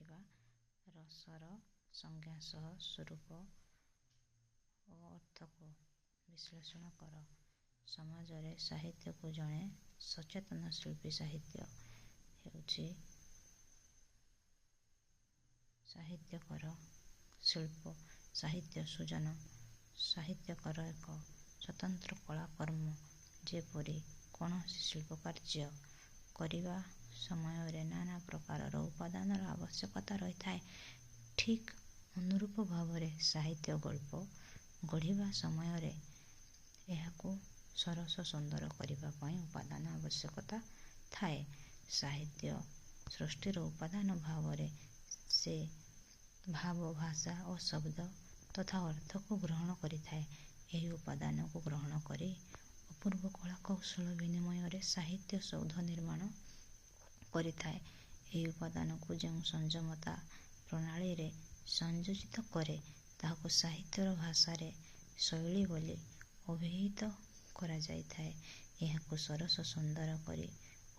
କରାଯାଉଥିବା ରସର ସଂଜ୍ଞା ସହ ସ୍ୱରୂପ ଓ ଅର୍ଥକୁ ବିଶ୍ଳେଷଣ କର। ସମାଜରେ ସାହିତ୍ୟକୁ ଜଣେ ସଚେତନ ଶିଳ୍ପୀ ସାହିତ୍ୟ ହେଉଛି ସାହିତ୍ୟକର ଶିଳ୍ପ। ସାହିତ୍ୟ ସୃଜନ ସାହିତ୍ୟକର ଏକ ସ୍ୱତନ୍ତ୍ର କଳାକର୍ମ। ଯେପରି କୌଣସି ଶିଳ୍ପକାର୍ଯ୍ୟ କରିବା ସମୟରେ ନାନା ପ୍ରକାରର ଉପାଦାନର ଆବଶ୍ୟକତା ରହିଥାଏ, ଠିକ୍ ଅନୁରୂପ ଭାବରେ ସାହିତ୍ୟ ଗଳ୍ପ ଗଢ଼ିବା ସମୟରେ ଏହାକୁ ସରସ ସୁନ୍ଦର କରିବା ପାଇଁ ଉପାଦାନ ଆବଶ୍ୟକତା ଥାଏ। ସାହିତ୍ୟ ସୃଷ୍ଟିର ଉପାଦାନ ଭାବରେ ସେ ଭାବ, ଭାଷା ଓ ଶବ୍ଦ ତଥା ଅର୍ଥକୁ ଗ୍ରହଣ କରିଥାଏ। ଏହି ଉପାଦାନକୁ ଗ୍ରହଣ କରି ଅପୂର୍ବ କଳା କୌଶଳ ବିନିମୟରେ ସାହିତ୍ୟ ସୌଧ ନିର୍ମାଣ କରିଥାଏ। ଏହି ଉପାଦାନକୁ ଯେଉଁ ସଂଯମତା ପ୍ରଣାଳୀରେ ସଂଯୋଜିତ କରେ, ତାହାକୁ ସାହିତ୍ୟର ଭାଷାରେ ଶୈଳୀ ବୋଲି ଅଭିହିତ କରାଯାଇଥାଏ। ଏହାକୁ ସରସ ସୁନ୍ଦର କରି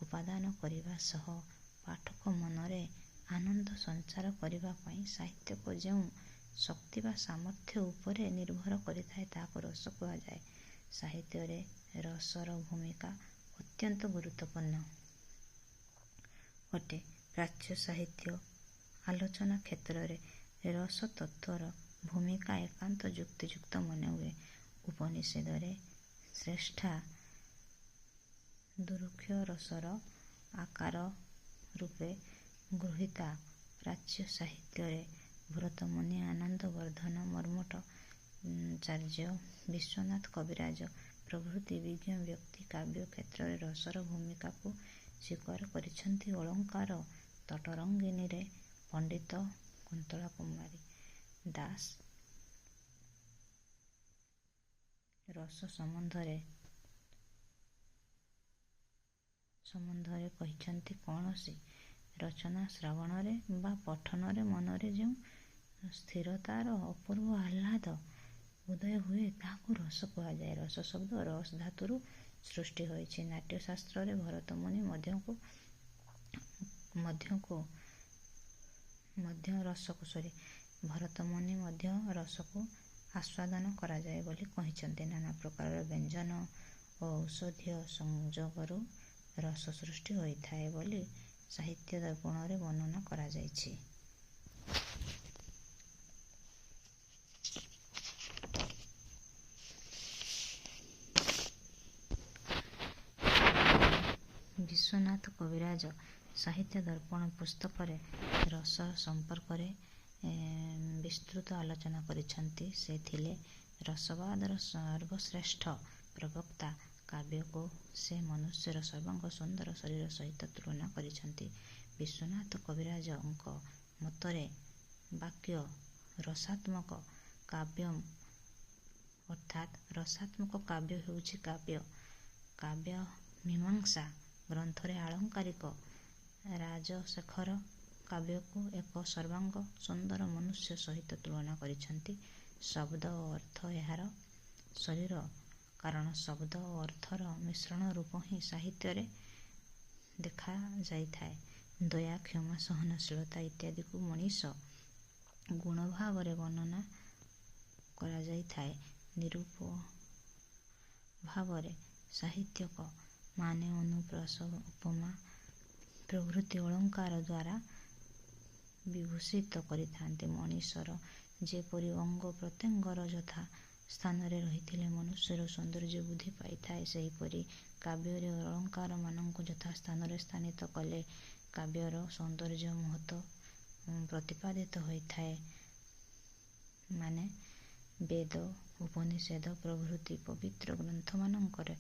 ଉପାଦାନ କରିବା ସହ ପାଠକ ମନରେ ଆନନ୍ଦ ସଞ୍ଚାର କରିବା ପାଇଁ ସାହିତ୍ୟକୁ ଯେଉଁ ଶକ୍ତି ବା ସାମର୍ଥ୍ୟ ଉପରେ ନିର୍ଭର କରିଥାଏ, ତାହାକୁ ରସ କୁହାଯାଏ। ସାହିତ୍ୟରେ ରସର ଭୂମିକା ଅତ୍ୟନ୍ତ ଗୁରୁତ୍ୱପୂର୍ଣ୍ଣ ଅଟେ। ପ୍ରାଚ୍ୟ ସାହିତ୍ୟ ଆଲୋଚନା କ୍ଷେତ୍ରରେ ରସ ତତ୍ତ୍ୱର ଭୂମିକା ଏକାନ୍ତ ଯୁକ୍ତିଯୁକ୍ତ ମନେହୁଏ। ଉପନିଷଦରେ ଶ୍ରେଷ୍ଠା ଦୁରୁକ୍ଷ ରସର ଆକାର ରୂପେ ଗୃହୀତା। ପ୍ରାଚ୍ୟ ସାହିତ୍ୟରେ ଭରତମୁନି, ଆନନ୍ଦବର୍ଦ୍ଧନ, ମର୍ମଟାଚାର୍ଯ୍ୟ, ବିଶ୍ୱନାଥ କବିରାଜ ପ୍ରଭୃତି ବିଜ୍ଞ ବ୍ୟକ୍ତି କାବ୍ୟ କ୍ଷେତ୍ରରେ ରସର ଭୂମିକାକୁ ସ୍ୱୀକାର କରିଛନ୍ତି। ଅଳଙ୍କାର ତଟରଙ୍ଗିଣୀରେ ପଣ୍ଡିତ କୁନ୍ତଳା କୁମାରୀ ଦାସ ରସ ସମ୍ବନ୍ଧରେ କହିଛନ୍ତି, କୌଣସି ରଚନା ଶ୍ରବଣରେ ବା ପଠନରେ ମନରେ ଯେଉଁ ସ୍ଥିରତାର ଅପୂର୍ବ ଆହ୍ଲାଦ ଉଦୟ ହୁଏ, ତାହାକୁ ରସ କୁହାଯାଏ। ରସ ଶବ୍ଦ ରସ୍ ଧାତୁରୁ ସୃଷ୍ଟି ହୋଇଛି। ନାଟ୍ୟଶାସ୍ତ୍ରରେ ଭରତମୁନି ମଧ୍ୟ ରସକୁ ଆସ୍ୱାଦନ କରାଯାଏ ବୋଲି କହିଛନ୍ତି। ନାନା ପ୍ରକାରର ବ୍ୟଞ୍ଜନ ଓ ଔଷଧୀୟ ସଂଯୋଗରୁ ରସ ସୃଷ୍ଟି ହୋଇଥାଏ ବୋଲି ସାହିତ୍ୟ ଦର୍ପଣରେ ବର୍ଣ୍ଣନା କରାଯାଇଛି। ବିଶ୍ୱନାଥ କବିରାଜ ସାହିତ୍ୟ ଦର୍ପଣ ପୁସ୍ତକରେ ରସ ସମ୍ପର୍କରେ ବିସ୍ତୃତ ଆଲୋଚନା କରିଛନ୍ତି। ସେ ଥିଲେ ରସବାଦର ସର୍ବଶ୍ରେଷ୍ଠ ପ୍ରବକ୍ତା। କାବ୍ୟକୁ ସେ ମନୁଷ୍ୟର ସର୍ବାଙ୍ଗ ସୁନ୍ଦର ଶରୀର ସହିତ ତୁଳନା କରିଛନ୍ତି। ବିଶ୍ୱନାଥ କବିରାଜଙ୍କ ମତରେ ବାକ୍ୟ ରସାତ୍ମକ କାବ୍ୟମ୍ ଅର୍ଥାତ୍ ରସାତ୍ମକ କାବ୍ୟ ହେଉଛି କାବ୍ୟ। କାବ୍ୟମୀମାଂସା ଗ୍ରନ୍ଥରେ ଆଳଙ୍କାରିକ ରାଜଶେଖର କାବ୍ୟକୁ ଏକ ସର୍ବାଙ୍ଗ ସୁନ୍ଦର ମନୁଷ୍ୟ ସହିତ ତୁଳନା କରିଛନ୍ତି। ଶବ୍ଦ ଓ ଅର୍ଥ ଏହାର ଶରୀର। କାରଣ ଶବ୍ଦ ଓ ଅର୍ଥର ମିଶ୍ରଣ ରୂପ ହିଁ ସାହିତ୍ୟରେ ଦେଖାଯାଇଥାଏ। ଦୟା, କ୍ଷମା, ସହନଶୀଳତା ଇତ୍ୟାଦିକୁ ମଣିଷ ଗୁଣ ଭାବରେ ବର୍ଣ୍ଣନା କରାଯାଇଥାଏ। ନିରୂପକ ଭାବରେ ସାହିତ୍ୟିକ ମାନେ ଅନୁପ୍ରାସ, ଉପମା ପ୍ରଭୃତି ଅଳଙ୍କାର ଦ୍ୱାରା ବିଭୂଷିତ କରିଥାନ୍ତି। ମଣିଷର ଯେପରି ଅଙ୍ଗ ପ୍ରତ୍ୟଙ୍ଗର ଯଥା ସ୍ଥାନରେ ରହିଥିଲେ ମନୁଷ୍ୟର ସୌନ୍ଦର୍ଯ୍ୟ ବୃଦ୍ଧି ପାଇଥାଏ, ସେହିପରି କାବ୍ୟରେ ଅଳଙ୍କାରମାନଙ୍କୁ ଯଥା ସ୍ଥାନରେ ସ୍ଥାନିତ କଲେ କାବ୍ୟର ସୌନ୍ଦର୍ଯ୍ୟ ମହତ୍ତ୍ୱ ପ୍ରତିପାଦିତ ହୋଇଥାଏ। ମାନେ ବେଦ, ଉପନିଷଦ ପ୍ରଭୃତି ପବିତ୍ର ଗ୍ରନ୍ଥମାନଙ୍କରେ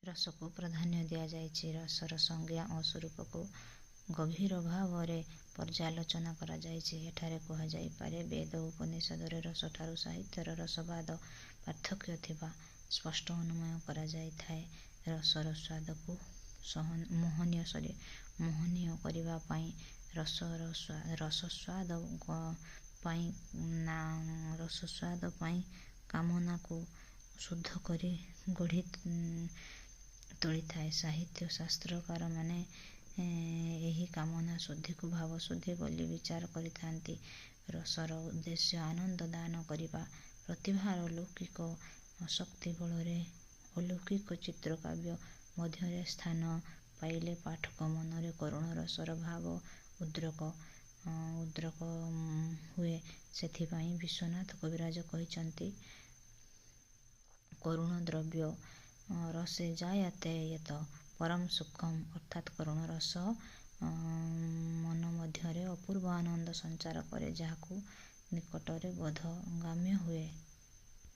ରସକୁ ପ୍ରାଧାନ୍ୟ ଦିଆଯାଇଛି। ରସର ସଂଜ୍ଞା ଓ ସ୍ୱରୂପକୁ ଗଭୀର ଭାବରେ ପର୍ଯ୍ୟାଲୋଚନା କରାଯାଇଛି। ଏଠାରେ କୁହାଯାଇପାରେ, ବେଦ ଓ ଉପନିଷଦରେ ରସଠାରୁ ସାହିତ୍ୟର ରସବାଦ ପାର୍ଥକ୍ୟ ଥିବା ସ୍ପଷ୍ଟ ଅନୁମାନ କରାଯାଇଥାଏ। ରସର ସ୍ୱାଦକୁ ମୋହନୀୟ କରିବା ପାଇଁ ରସସ୍ୱାଦ ପାଇଁ କାମନାକୁ ଶୁଦ୍ଧ କରି ଗଢ଼ି ତୋଳିଥାଏ। ସାହିତ୍ୟ ଶାସ୍ତ୍ରକାରମାନେ ଏହି କାମନା ଶୁଦ୍ଧିକୁ ଭାବ ଶୁଦ୍ଧି ବୋଲି ବିଚାର କରିଥାନ୍ତି। ରସର ଉଦ୍ଦେଶ୍ୟ ଆନନ୍ଦ ଦାନ କରିବା। ପ୍ରତିଭାର ଲୌକିକ ଶକ୍ତି ବଳରେ ଅଲୌକିକ ଚିତ୍ରକାବ୍ୟ ମଧ୍ୟରେ ସ୍ଥାନ ପାଇଲେ ପାଠକ ମନରେ କରୁଣ ରସର ଭାବ ଉଦ୍ରେକ ହୁଏ। ସେଥିପାଇଁ ବିଶ୍ୱନାଥ କବିରାଜ କହିଛନ୍ତି, କରୁଣ ଦ୍ରବ୍ୟ ରସେ ଜାୟତେ ୟତ୍ ପରମ ସୁଖମ୍, ଅର୍ଥାତ୍ କରୁଣ ରସ ମନ ମଧ୍ୟରେ ଅପୂର୍ବ ଆନନ୍ଦ ସଞ୍ଚାର କରେ, ଯାହାକୁ ନିକଟରେ ବୋଧଗମ୍ୟ ହୁଏ।